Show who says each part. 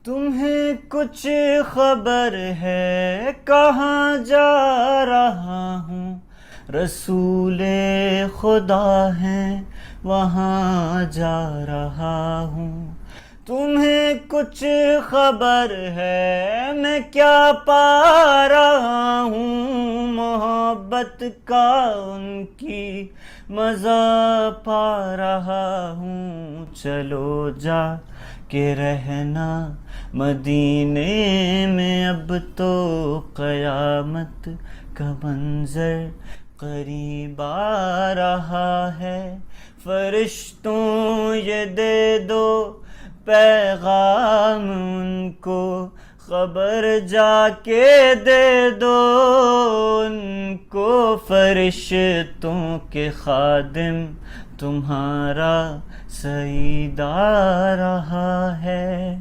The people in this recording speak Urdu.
Speaker 1: تمہیں کچھ خبر ہے کہاں جا رہا ہوں؟ رسول خدا ہیں وہاں جا رہا ہوں۔ تمہیں کچھ خبر ہے میں کیا پا رہا ہوں؟ محبت کا ان کی مزہ پا رہا ہوں۔ چلو جا کے رہنا مدینے میں، اب تو قیامت کا منظر قریب آ رہا ہے۔ فرشتوں یہ دے دو پیغام ان کو، خبر جا کے دے دو ان کو۔ فرشتوں کے خادم تمہارا سعید آ رہا ہے۔